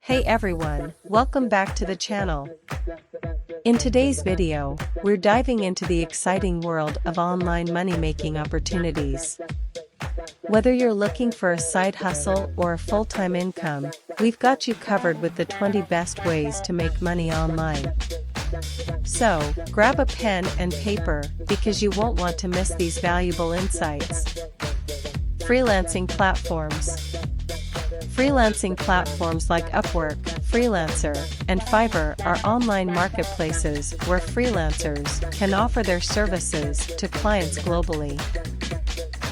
Hey everyone, welcome back to the channel. In today's video, we're diving into the exciting world of online money-making opportunities. Whether you're looking for a side hustle or a full-time income, we've got you covered with the 20 best ways to make money online. So, grab a pen and paper because you won't want to miss these valuable insights. Freelancing platforms. Freelancing platforms like Upwork, Freelancer, and Fiverr are online marketplaces where freelancers can offer their services to clients globally.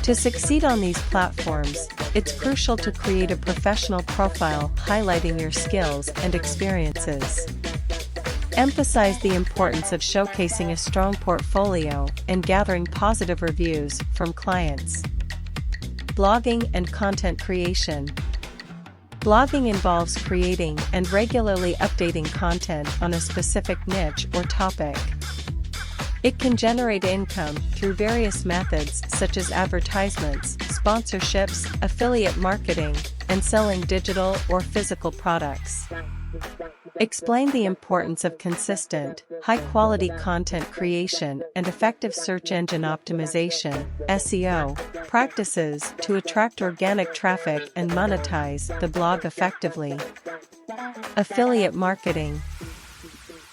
To succeed on these platforms, it's crucial to create a professional profile highlighting your skills and experiences. Emphasize the importance of showcasing a strong portfolio and gathering positive reviews from clients. Blogging and content creation. Blogging involves creating and regularly updating content on a specific niche or topic. It can generate income through various methods such as advertisements, sponsorships, affiliate marketing, and selling digital or physical products. Explain the importance of consistent, high-quality content creation and effective search engine optimization (SEO) practices to attract organic traffic and monetize the blog effectively. Affiliate marketing.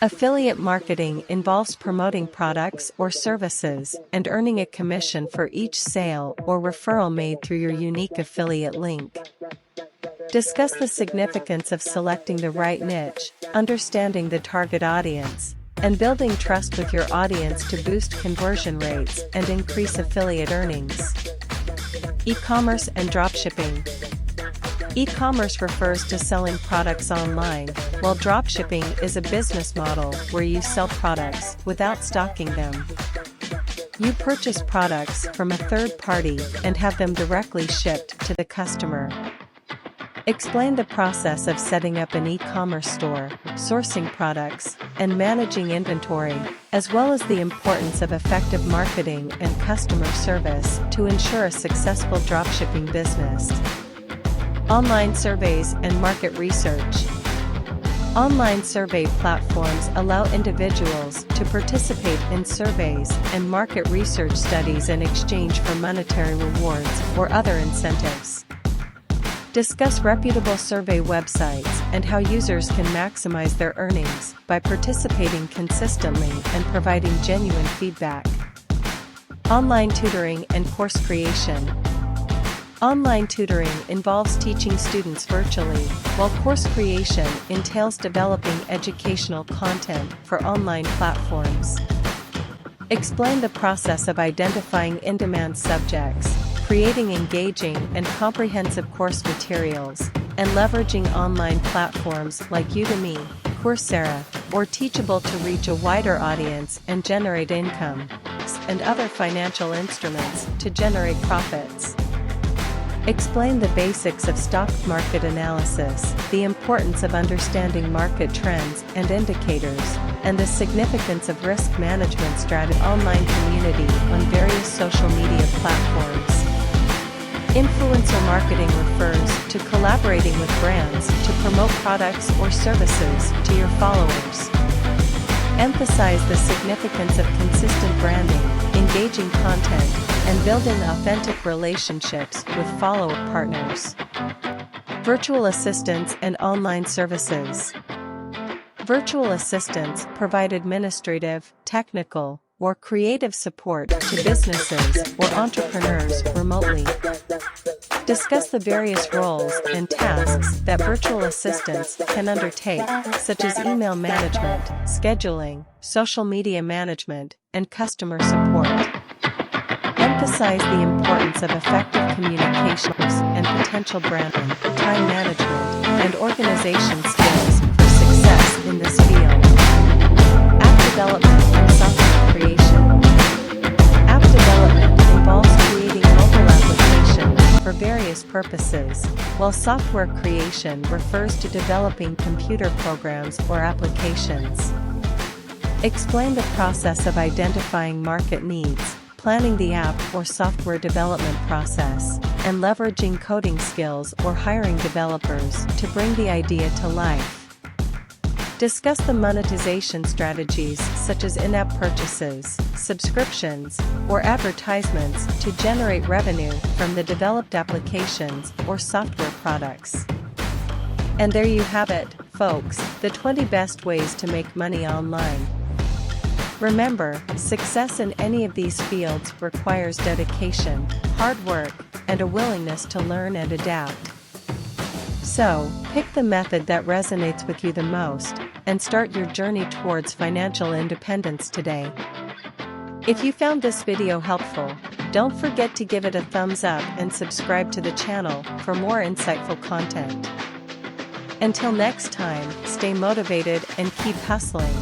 Affiliate marketing involves promoting products or services and earning a commission for each sale or referral made through your unique affiliate link. Discuss the significance of selecting the right niche, understanding the target audience, and building trust with your audience to boost conversion rates and increase affiliate earnings. E-commerce and dropshipping. E-commerce refers to selling products online, while dropshipping is a business model where you sell products without stocking them. You purchase products from a third party and have them directly shipped to the customer. Explain the process of setting up an e-commerce store, sourcing products, and managing inventory, as well as the importance of effective marketing and customer service to ensure a successful dropshipping business. Online surveys and market research. Online survey platforms allow individuals to participate in surveys and market research studies in exchange for monetary rewards or other incentives. Discuss reputable survey websites and how users can maximize their earnings by participating consistently and providing genuine feedback. Online tutoring and course creation. Online tutoring involves teaching students virtually, while course creation entails developing educational content for online platforms. Explain the process of identifying in-demand subjects, creating engaging and comprehensive course materials, and leveraging online platforms like Udemy, Coursera, or Teachable to reach a wider audience and generate income, and other financial instruments to generate profits. Explain the basics of stock market analysis, the importance of understanding market trends and indicators, and the significance of risk management strategy. Online community on various social media platforms. Influencer marketing refers to collaborating with brands to promote products or services to your followers. Emphasize the significance of consistent branding, engaging content, and building authentic relationships with follower partners. Virtual assistants and online services. Virtual assistants provide administrative, technical, or creative support to businesses or entrepreneurs remotely. Discuss the various roles and tasks that virtual assistants can undertake, such as email management, scheduling, social media management, and customer support. Emphasize the importance of effective communications and potential branding, time management, and organization skills for success in this field. App development and software creation. App development involves creating mobile applications for various purposes, while software creation refers to developing computer programs or applications. Explain the process of identifying market needs, planning the app or software development process, and leveraging coding skills or hiring developers to bring the idea to life. Discuss the monetization strategies such as in-app purchases, subscriptions, or advertisements to generate revenue from the developed applications or software products. And there you have it, folks, the 20 best ways to make money online. Remember, success in any of these fields requires dedication, hard work, and a willingness to learn and adapt. So, pick the method that resonates with you the most, and start your journey towards financial independence today. If you found this video helpful, don't forget to give it a thumbs up and subscribe to the channel for more insightful content. Until next time, stay motivated and keep hustling.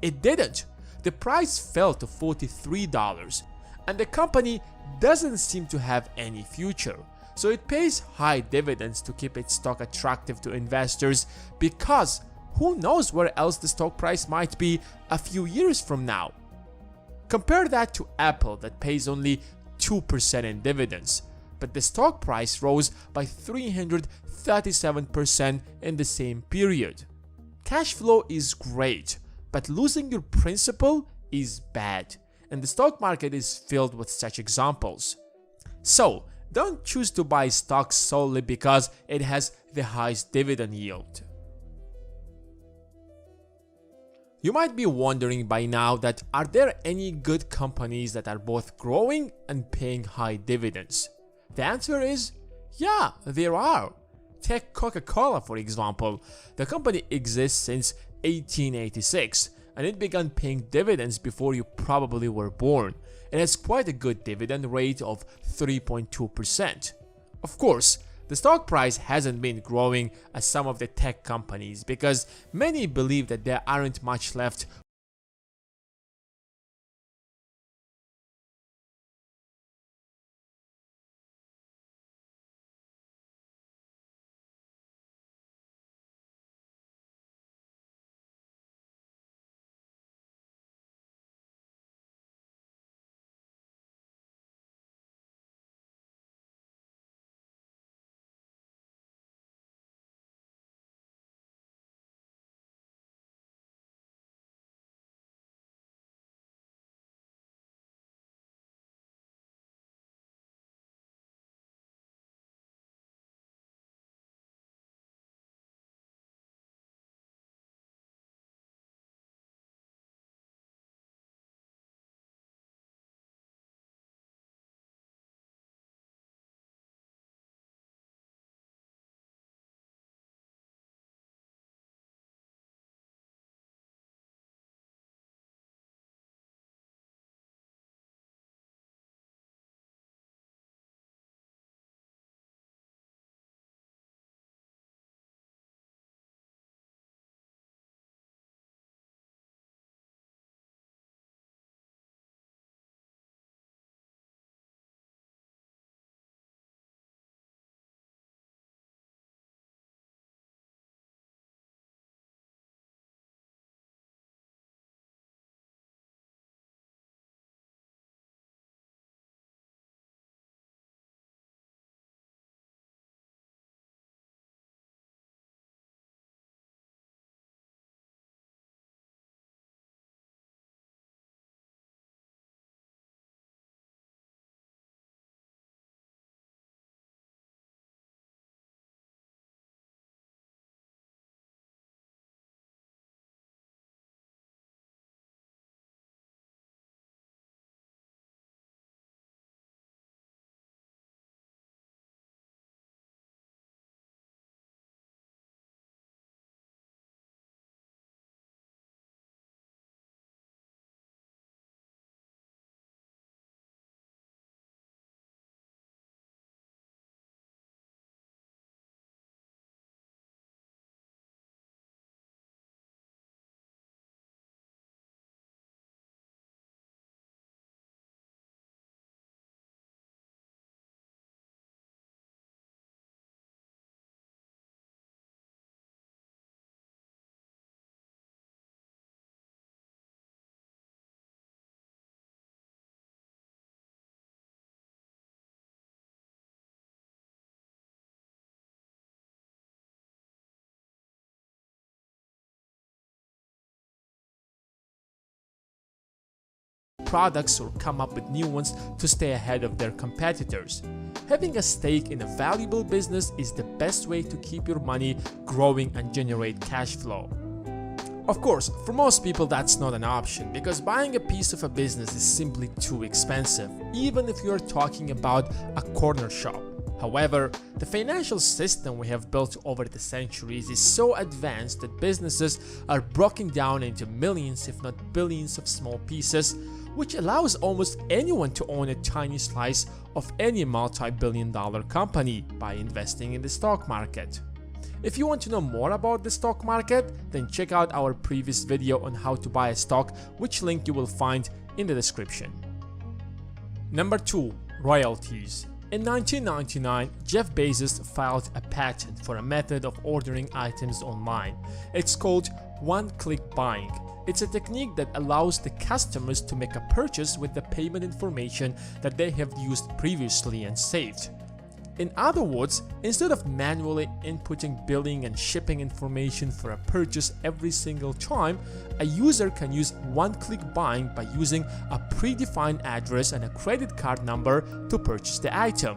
It didn't. The price fell to $43, and the company doesn't seem to have any future. So it pays high dividends to keep its stock attractive to investors, because who knows where else the stock price might be a few years from now. Compare that to Apple, that pays only 2% in dividends, but the stock price rose by 337% in the same period. Cash flow is great, but losing your principal is bad, and the stock market is filled with such examples. So, don't choose to buy stocks solely because it has the highest dividend yield. You might be wondering by now that are there any good companies that are both growing and paying high dividends? The answer is yeah, there are. Take Coca-Cola for example. The company exists since 1886 and it began paying dividends before you probably were born. It has quite a good dividend rate of 3.2%. Of course, the stock price hasn't been growing as some of the tech companies because many believe that there aren't much left products or come up with new ones to stay ahead of their competitors. Having a stake in a valuable business is the best way to keep your money growing and generate cash flow. Of course, for most people that's not an option because buying a piece of a business is simply too expensive, even if you're talking about a corner shop. However, the financial system we have built over the centuries is so advanced that businesses are broken down into millions if not billions of small pieces, which allows almost anyone to own a tiny slice of any multi-billion-dollar company by investing in the stock market. If you want to know more about the stock market, then check out our previous video on how to buy a stock, which link you will find in the description. Number 2. Royalties. In 1999, Jeff Bezos filed a patent for a method of ordering items online. It's called one-click buying. It's a technique that allows the customers to make a purchase with the payment information that they have used previously and saved. In other words, instead of manually inputting billing and shipping information for a purchase every single time, a user can use one-click buying by using a predefined address and a credit card number to purchase the item.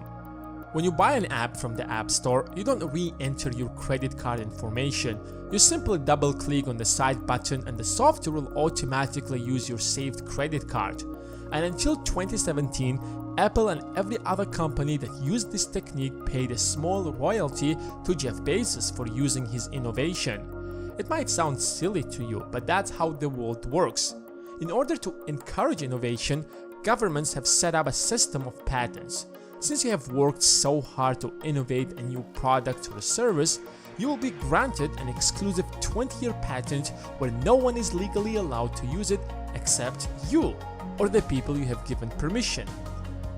When you buy an app from the App Store, you don't re-enter your credit card information. You simply double-click on the side button and the software will automatically use your saved credit card. And until 2017, Apple and every other company that used this technique paid a small royalty to Jeff Bezos for using his innovation. It might sound silly to you, but that's how the world works. In order to encourage innovation, governments have set up a system of patents. Since you have worked so hard to innovate a new product or service, you will be granted an exclusive 20-year patent where no one is legally allowed to use it except you or the people you have given permission.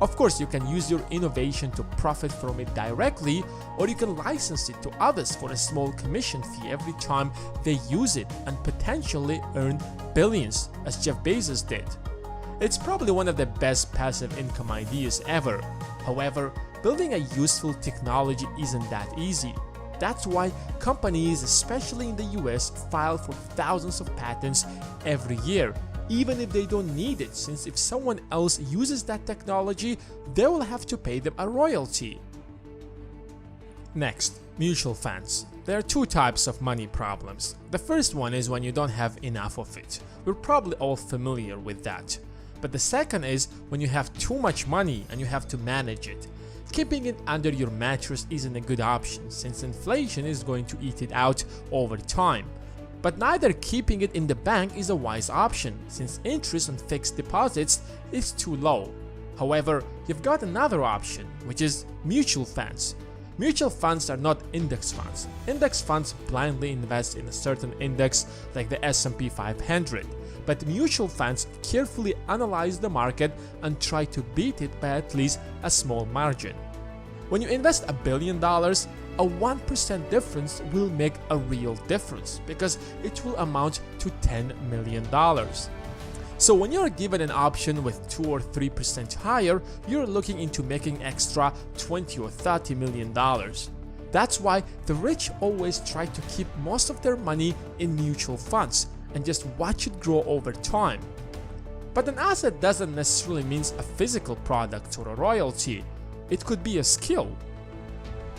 Of course, you can use your innovation to profit from it directly, or you can license it to others for a small commission fee every time they use it and potentially earn billions, as Jeff Bezos did. It's probably one of the best passive income ideas ever. However, building a useful technology isn't that easy. That's why companies, especially in the US, file for thousands of patents every year, even if they don't need it, since if someone else uses that technology, they will have to pay them a royalty. Next, mutual funds. There are two types of money problems. The first one is when you don't have enough of it. We're probably all familiar with that. But the second is when you have too much money and you have to manage it. Keeping it under your mattress isn't a good option, since inflation is going to eat it out over time. But neither keeping it in the bank is a wise option, since interest on fixed deposits is too low. However, you've got another option, which is mutual funds. Mutual funds are not index funds. Index funds blindly invest in a certain index like the S&P 500. But mutual funds carefully analyze the market and try to beat it by at least a small margin. When you invest $1 billion, a 1% difference will make a real difference because it will amount to $10 million. So when you're given an option with 2 or 3% higher, you're looking into making extra $20 or $30 million. That's why the rich always try to keep most of their money in mutual funds and just watch it grow over time. But an asset doesn't necessarily mean a physical product or a royalty. It could be a skill.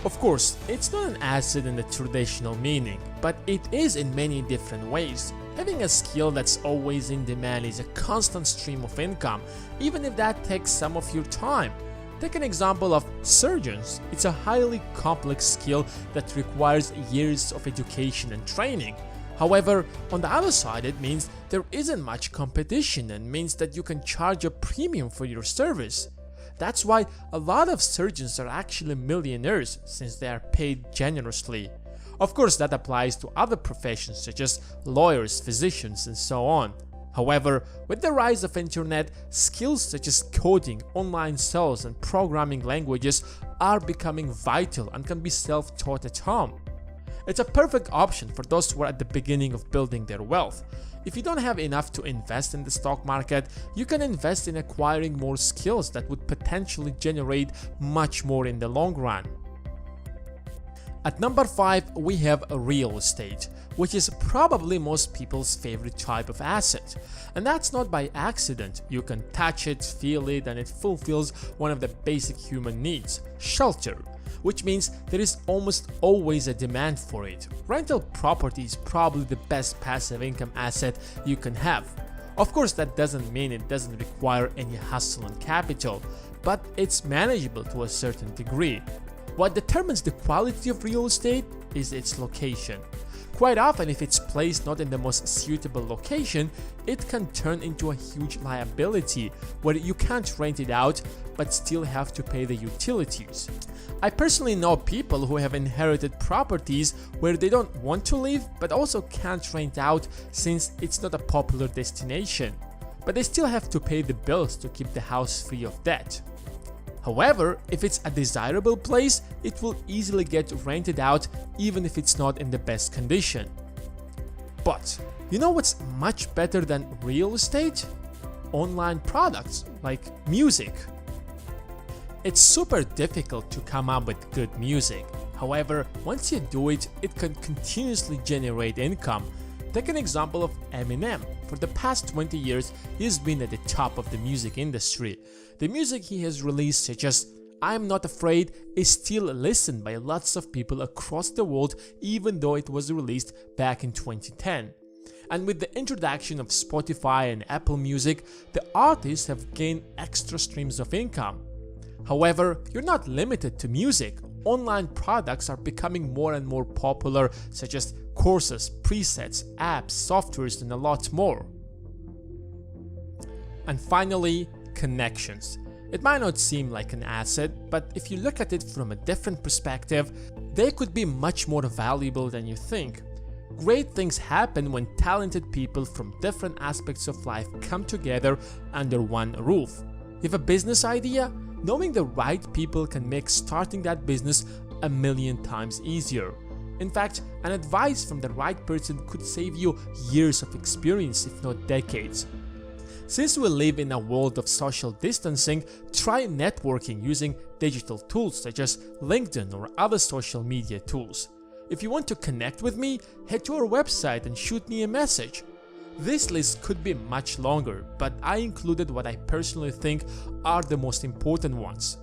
Of course, it's not an asset in the traditional meaning, but it is in many different ways. Having a skill that's always in demand is a constant stream of income, even if that takes some of your time. Take an example of surgeons. It's a highly complex skill that requires years of education and training. However, on the other side, it means there isn't much competition and means that you can charge a premium for your service. That's why a lot of surgeons are actually millionaires, since they are paid generously. Of course, that applies to other professions such as lawyers, physicians, and so on. However, with the rise of internet, skills such as coding, online sales, and programming languages are becoming vital and can be self-taught at home. It's a perfect option for those who are at the beginning of building their wealth. If you don't have enough to invest in the stock market, you can invest in acquiring more skills that would potentially generate much more in the long run. At number 5, we have real estate, which is probably most people's favorite type of asset. And that's not by accident. You can touch it, feel it, and it fulfills one of the basic human needs, shelter, which means there is almost always a demand for it. Rental property is probably the best passive income asset you can have. Of course, that doesn't mean it doesn't require any hustle and capital, but it's manageable to a certain degree. What determines the quality of real estate is its location. Quite often, if it's placed not in the most suitable location, it can turn into a huge liability where you can't rent it out but still have to pay the utilities. I personally know people who have inherited properties where they don't want to live but also can't rent out since it's not a popular destination, but they still have to pay the bills to keep the house free of debt. However, if it's a desirable place, it will easily get rented out even if it's not in the best condition. But you know what's much better than real estate? Online products like music. It's super difficult to come up with good music. However, once you do it, it can continuously generate income. Take an example of Eminem. For the past 20 years, he's been at the top of the music industry. The music he has released, such as I'm Not Afraid, is still listened by lots of people across the world even though it was released back in 2010. And with the introduction of Spotify and Apple Music, the artists have gained extra streams of income. However, you're not limited to music. Online products are becoming more and more popular, such as courses, presets, apps, softwares, and a lot more. And finally, connections. It might not seem like an asset, but if you look at it from a different perspective, they could be much more valuable than you think. Great things happen when talented people from different aspects of life come together under one roof. You have a business idea? Knowing the right people can make starting that business a million times easier. In fact, an advice from the right person could save you years of experience, if not decades. Since we live in a world of social distancing, try networking using digital tools such as LinkedIn or other social media tools. If you want to connect with me, head to our website and shoot me a message. This list could be much longer, but I included what I personally think are the most important ones.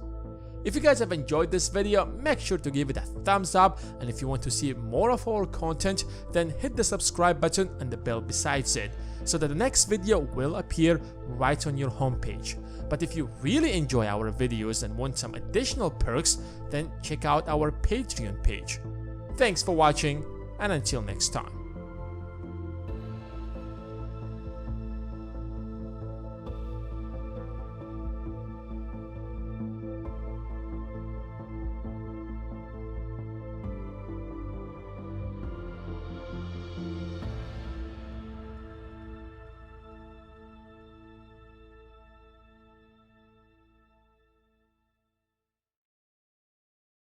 If you guys have enjoyed this video, make sure to give it a thumbs up, and if you want to see more of our content, then hit the subscribe button and the bell besides it, so that the next video will appear right on your homepage. But if you really enjoy our videos and want some additional perks, then check out our Patreon page. Thanks for watching, and until next time.